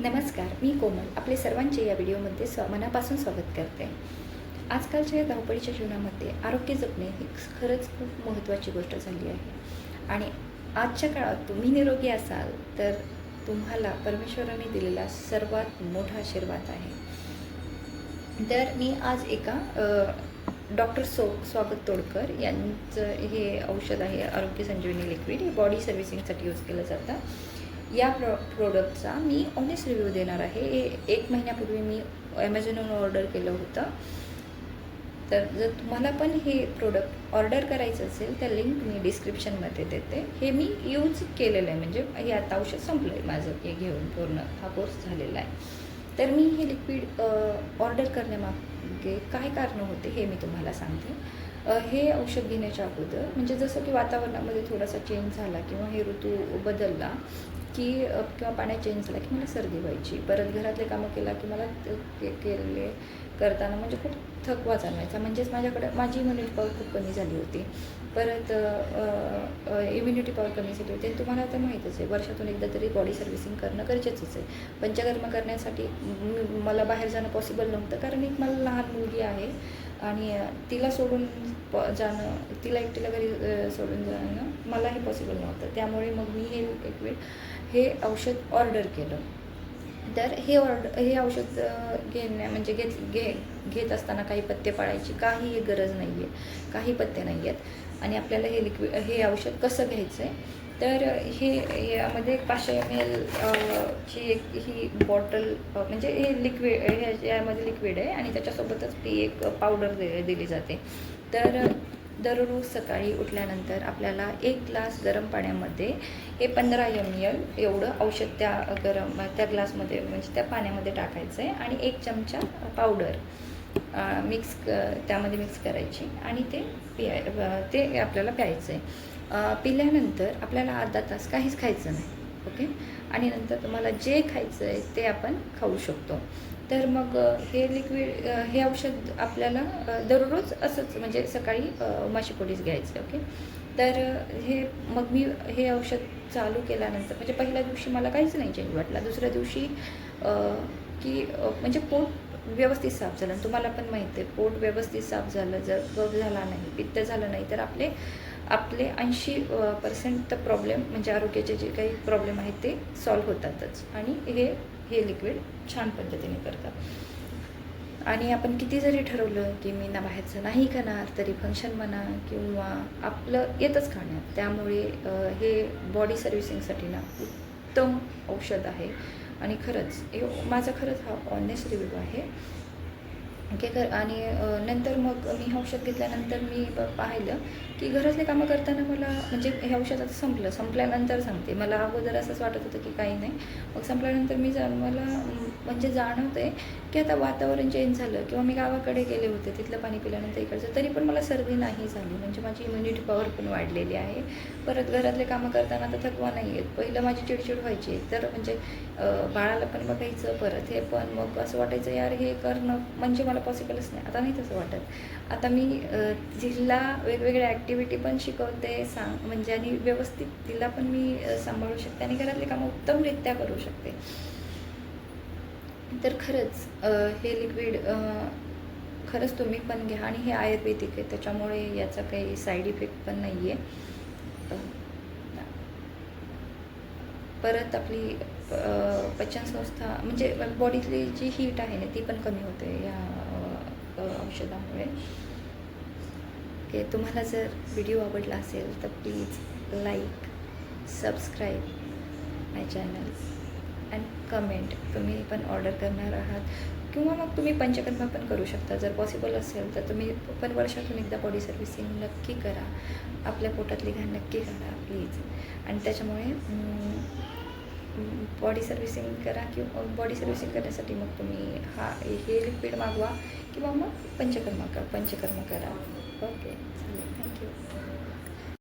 नमस्कार, मी कोमल आपले सर्वांचे या व्हिडिओमध्ये मनापासून स्वागत करते. आजकालच्या या धावपळीच्या जीवनामध्ये आरोग्य जपणे ही खरंच खूप महत्त्वाची गोष्ट झाली आहे. आणि आजच्या काळात तुम्ही निरोगी असाल तर तुम्हाला परमेश्वराने दिलेला सर्वात मोठा आशीर्वाद आहे. तर मी आज एका डॉक्टर स्वागत तोडकर यांचं हे औषध आहे आरोग्य संजीवनी लिक्विड, हे बॉडी सर्व्हिसिंगसाठी यूज केलं जातं. या प्रोडक्टचा मी ऑनेस्ट रिव्ह्यू देणार आहे. हे 1 महिन्यापूर्वी मी ॲमेझॉनवरून ऑर्डर केलं होतं. तर जर तुम्हाला पण हे प्रोडक्ट ऑर्डर करायचं असेल तर लिंक मी डिस्क्रिप्शनमध्ये देते. हे मी यूज केलेलं आहे, म्हणजे हे आता औषध संपलं आहे माझं, हे घेऊन पूर्ण हा कोर्स झालेला आहे. तर मी हे लिक्विड ऑर्डर करण्यामागे काय कारणं होते हे मी तुम्हाला सांगते. हे औषध घेण्याच्या अगोदर म्हणजे जसं की वातावरणामध्ये थोडासा चेंज झाला किंवा हे ऋतू बदलला की किंवा पाण्यात चेंज झाला की मला सर्दी व्हायची. परत घरातले कामं केला की मला केले करताना म्हणजे खूप थकवा जाणवायचा, म्हणजेच माझी इम्युनिटी पॉवर खूप कमी झाली होती. परत इम्युनिटी पॉवर कमी झाली होती. आणि तुम्हाला तर माहीतच आहे, वर्षातून एकदा तरी बॉडी सर्व्हिसिंग करणं गरजेचंच आहे. पंचकर्म करण्यासाठी मला बाहेर जाणं पॉसिबल नव्हतं, कारण एक मला लहान मुलगी आहे आणि तिला सोडून जाणं, तिला एकटीला घरी सोडून जाणं मला हे पॉसिबल नव्हतं. त्यामुळे मग मी हे औषध ऑर्डर केलं. तर हे औषध घेत असताना काही पथ्य पाळायची काही गरज नाही आहे, काही पथ्य नाही आहेत. आणि आपल्याला हे औषध कसं घ्यायचं आहे तर यामध्ये 500 ml ची ही बॉटल, म्हणजे हे लिक्विड, यामध्ये लिक्विड आहे आणि त्याच्यासोबतच ती एक पावडर दिली जाते. तर दररोज सकाळी उठल्यानंतर आपल्याला 1 ग्लास गरम पाण्यामध्ये हे 15 ml एवढं औषध त्या ग्लासमध्ये, म्हणजे त्या पाण्यामध्ये टाकायचं आहे आणि 1 चमचा पावडर त्यामध्ये मिक्स करायची आणि ते आपल्याला प्यायचं आहे. पिल्यानंतर आपल्याला अर्धा तास काहीच खायचं नाही, ओके. आणि नंतर तुम्हाला जे खायचं आहे ते आपण खाऊ शकतो. तर मग हे औषध आपल्याला दररोज असंच, म्हणजे सकाळी माशीपोटीच घ्यायचं, ओके. तर मी हे औषध चालू केल्यानंतर म्हणजे पहिल्या दिवशी मला काहीच नाही चेंज वाटला. दुसऱ्या दिवशी म्हणजे पोट व्यवस्थित साफ झालं. तुम्हाला पण माहिती आहे, पोट व्यवस्थित साफ झालं, जर कफ झाला नाही, पित्त झालं नाही, तर आपले 80% प्रॉब्लेम, म्हणजे आरोग्याचे जे काही प्रॉब्लेम आहेत ते सॉल्व्ह होतातच. आणि हे लिक्विड छान पद्धतीने करतात. आणि आपण किती जरी ठरवलं की मी ना बाहेरचं नाही खाणार, तरी फंक्शन म्हणा किंवा आपलं येतच खाण्यात. त्यामुळे हे बॉडी सर्व्हिसिंगसाठी ना उत्तम औषध आहे. आणि माझा खरंच हा ऑनेस्ट रिव्ह्यू आहे, ओके. आणि नंतर मग मी हे औषध घेतल्यानंतर मी पाहिलं की घरातले कामं करताना मला, म्हणजे हे औषध आता संपल्यानंतर सांगते, मला अगोदर असंच वाटत होतं की काही नाही. मग संपल्यानंतर मला म्हणजे जाणवतं आहे की आता वातावरण चेंज झालं किंवा मी गावाकडे गेले होते, तिथलं पाणी पिल्यानंतर इकडचं, तरी पण मला सर्दी नाही झाली. म्हणजे माझी इम्युनिटी पॉवर पण वाढलेली आहे. परत घरातले कामं करताना आता थकवा नाही आहेत. पहिलं माझी चिडचिड व्हायची, तर म्हणजे बाळाला पण बघायचं, परत हे पण, मग असं वाटायचं यार हे करणं म्हणजे मला पॉसिबलच नाही. आता नाही तसं वाटत. आता मी तिला वेगवेगळ्या ॲक्टिव्हिटी पण शिकवते, म्हणजे आणि व्यवस्थित तिला पण मी सांभाळू शकते आणि घरातली कामं उत्तमरित्या करू शकते. तर खरंच हे लिक्विड खरंच तुम्ही पण घ्या. आणि हे आयुर्वेदिक आहे, त्याच्यामुळे याचा काही साईड इफेक्ट पण नाही आहे. परत आपली पचनसंस्था, म्हणजे बॉडीतली जी हीट आहे ना ती पण कमी होते या औषधामुळे. की तुम्हाला जर व्हिडिओ आवडला असेल तर please like, subscribe my channel and comment. तुम्ही पण ऑर्डर करणार आहात किंवा मग तुम्ही पंचकर्म पण करू शकता जर पॉसिबल असेल तर. तुम्ही पण वर्षातून एकदा बॉडी सर्व्हिसिंग नक्की करा, आपल्या पोटातली घाण नक्की करा प्लीज. आणि त्याच्यामुळे बॉडी सर्व्हिसिंग करा, किंवा बॉडी सर्व्हिसिंग करण्यासाठी मग तुम्ही हे लिक्विड मागवा किंवा मग पंचकर्म करा, ओके.